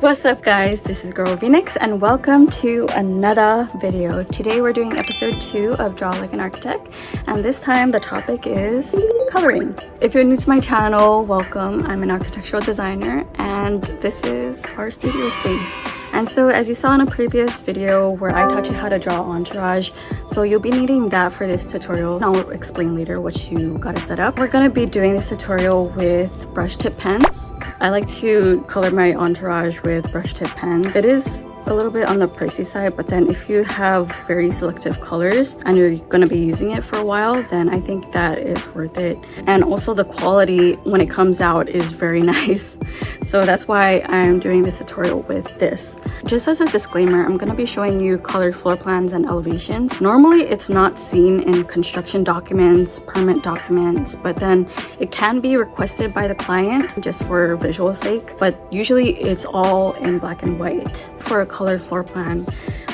What's up guys, this is Girl Phoenix and welcome to another video. Today we're doing episode 2 of Draw Like an Architect, and this time the topic is coloring. If you're new to my channel, welcome. I'm an architectural designer and this is our studio space. And so as you saw in a previous video where I taught you how to draw Entourage, so you'll be needing that for this tutorial. I'll explain later what you gotta set up. We're gonna be doing this tutorial with brush tip pens. I like to color my Entourage with brush tip pens. It is a little bit on the pricey side, but then if you have very selective colors and you're going to be using it for a while, then I think that it's worth it. And also the quality when it comes out is very nice. So that's why I'm doing this tutorial with this. Just as a disclaimer, I'm going to be showing you colored floor plans and elevations. Normally it's not seen in construction documents, permit documents, but then it can be requested by the client just for visual sake, but usually it's all in black and white. For a colored floor plan,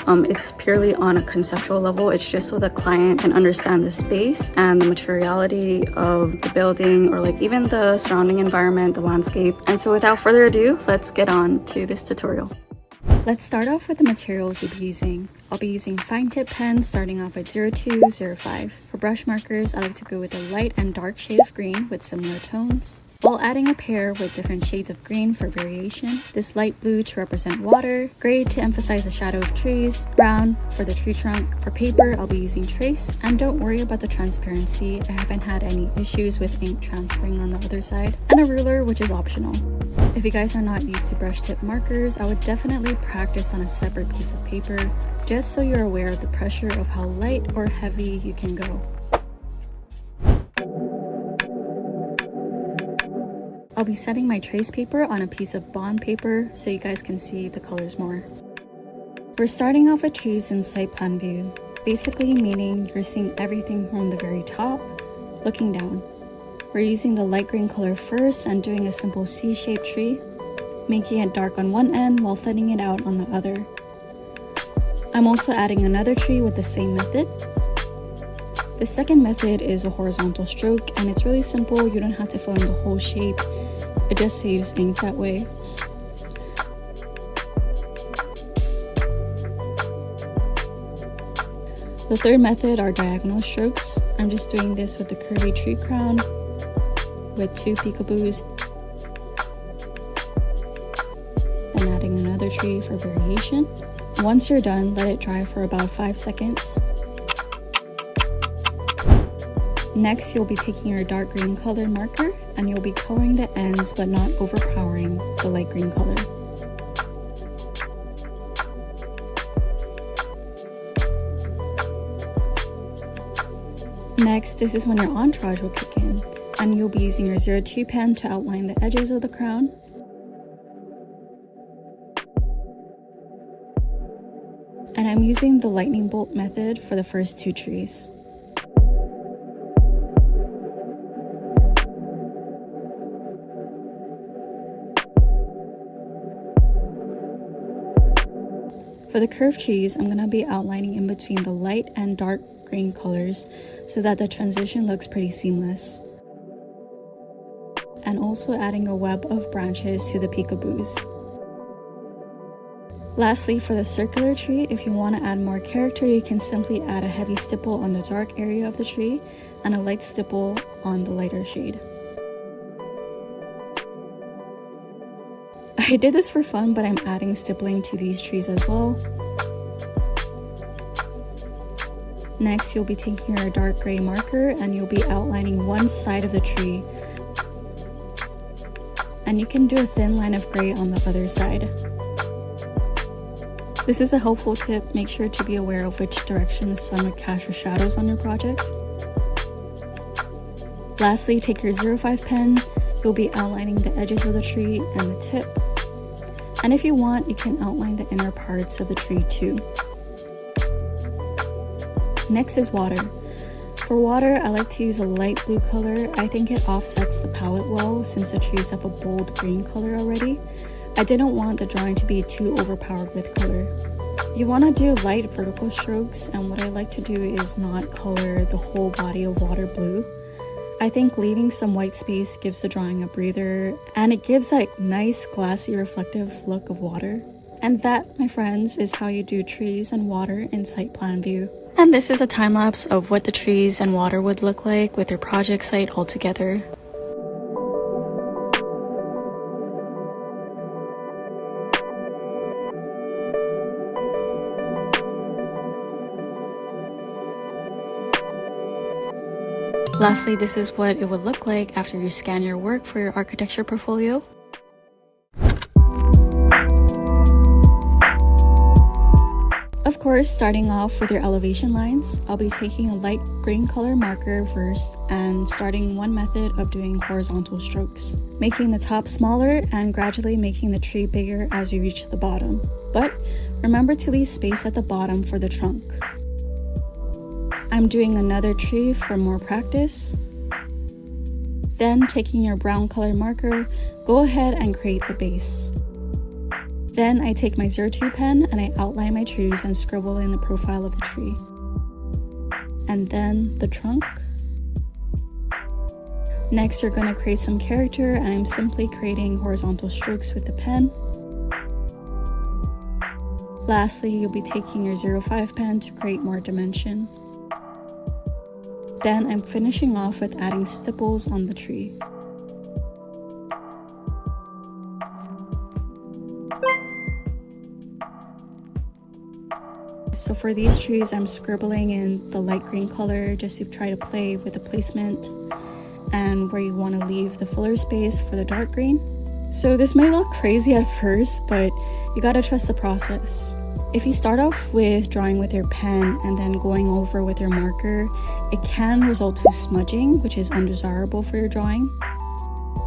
it's purely on a conceptual level. It's just so the client can understand the space and the materiality of the building, or like even the surrounding environment, the landscape. And so without further ado, let's get on to this tutorial. Let's start off with the materials you'll be using. I'll be using fine tip pens starting off at 02, 05. For brush markers, I like to go with a light and dark shade of green with similar tones, while adding a pair with different shades of green for variation. This light blue to represent water, gray to emphasize the shadow of trees, brown for the tree trunk. For paper, I'll be using trace, and don't worry about the transparency. I haven't had any issues with ink transferring on the other side, and a ruler, which is optional. If you guys are not used to brush tip markers, I would definitely practice on a separate piece of paper, just so you're aware of the pressure of how light or heavy you can go. I'll be setting my trace paper on a piece of bond paper so you guys can see the colors more. We're starting off with trees in site plan view, basically meaning you're seeing everything from the very top, looking down. We're using the light green color first and doing a simple C-shaped tree, making it dark on one end while thinning it out on the other. I'm also adding another tree with the same method. The second method is a horizontal stroke, and it's really simple. You don't have to fill in the whole shape. It just saves ink that way. The third method are diagonal strokes. I'm just doing this with the curvy tree crown with 2 peekaboos and adding another tree for variation. Once you're done, let it dry for about 5 seconds. Next, you'll be taking your dark green colored marker and you'll be coloring the ends but not overpowering the light green color. Next, this is when your Entourage will kick in, and you'll be using your 02 pen to outline the edges of the crown. And I'm using the lightning bolt method for the first 2 trees. For the curved trees, I'm going to be outlining in between the light and dark green colors so that the transition looks pretty seamless. And also adding a web of branches to the peekaboos. Lastly, for the circular tree, if you want to add more character, you can simply add a heavy stipple on the dark area of the tree and a light stipple on the lighter shade. I did this for fun, but I'm adding stippling to these trees as well. Next, you'll be taking your dark gray marker and you'll be outlining one side of the tree. And you can do a thin line of gray on the other side. This is a helpful tip. Make sure to be aware of which direction the sun would cast your shadows on your project. Lastly, take your 05 pen. You'll be outlining the edges of the tree and the tip. And if you want, you can outline the inner parts of the tree too. Next is water. For water, I like to use a light blue color. I think it offsets the palette well since the trees have a bold green color already. I didn't want the drawing to be too overpowered with color. You want to do light vertical strokes, and what I like to do is not color the whole body of water blue. I think leaving some white space gives the drawing a breather, and it gives that nice glassy reflective look of water. And that, my friends, is how you do trees and water in site plan view. And this is a time lapse of what the trees and water would look like with your project site all together. Lastly, this is what it would look like after you scan your work for your architecture portfolio. Of course, starting off with your elevation lines, I'll be taking a light green color marker first and starting one method of doing horizontal strokes, making the top smaller and gradually making the tree bigger as you reach the bottom. But remember to leave space at the bottom for the trunk. I'm doing another tree for more practice. Then taking your brown color marker, go ahead and create the base. Then I take my 02 pen and I outline my trees and scribble in the profile of the tree. And then the trunk. Next, you're going to create some character, and I'm simply creating horizontal strokes with the pen. Lastly, you'll be taking your 05 pen to create more dimension. Then I'm finishing off with adding stipples on the tree. So for these trees, I'm scribbling in the light green color just to try to play with the placement and where you want to leave the filler space for the dark green. So this might look crazy at first, but you gotta trust the process. If you start off with drawing with your pen and then going over with your marker, it can result to smudging, which is undesirable for your drawing.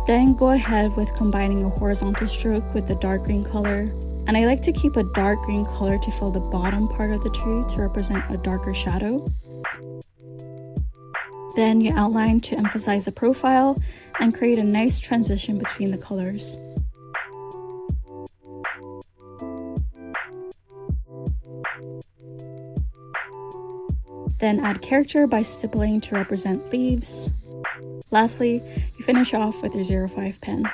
Then go ahead with combining a horizontal stroke with the dark green color. And I like to keep a dark green color to fill the bottom part of the tree to represent a darker shadow. Then you outline to emphasize the profile and create a nice transition between the colors. Then add character by stippling to represent leaves. Lastly, you finish off with your 05 pen.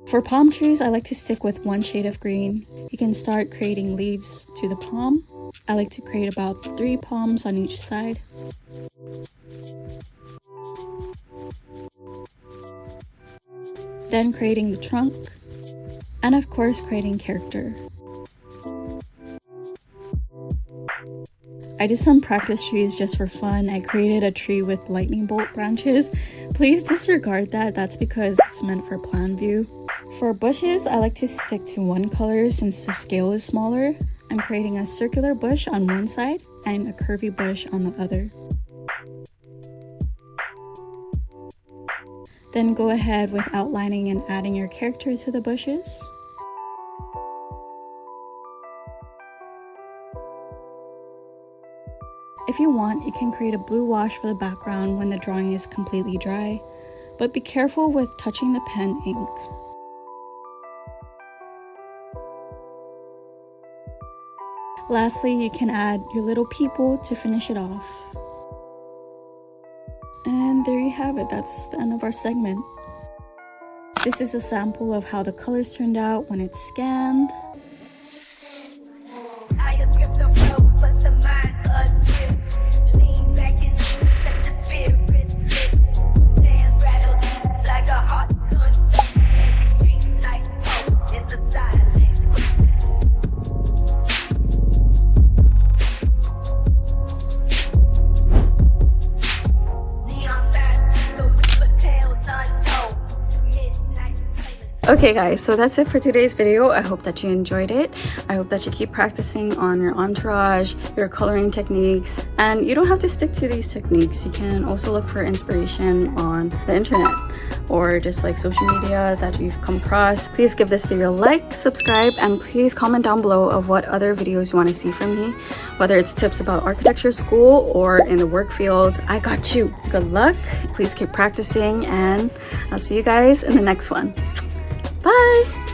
For palm trees, I like to stick with one shade of green. You can start creating leaves to the palm. I like to create about 3 palms on each side. Then creating the trunk, and of course creating character. I did some practice trees just for fun. I created a tree with lightning bolt branches. Please disregard that, that's because it's meant for plan view. For bushes, I like to stick to one color since the scale is smaller. I'm creating a circular bush on one side and a curvy bush on the other. Then go ahead with outlining and adding your character to the bushes. If you want, you can create a blue wash for the background when the drawing is completely dry, but be careful with touching the pen ink. Lastly, you can add your little people to finish it off. And there you have it, that's the end of our segment. This is a sample of how the colors turned out when it's scanned. Okay guys, so that's it for today's video. I hope that you enjoyed it. I hope that you keep practicing on your entourage, your coloring techniques, and you don't have to stick to these techniques. You can also look for inspiration on the internet or just like social media that you've come across. Please give this video a like, subscribe, and please comment down below of what other videos you want to see from me, whether it's tips about architecture school or in the work field. I got you. Good luck. Please keep practicing, and I'll see you guys in the next one. Bye!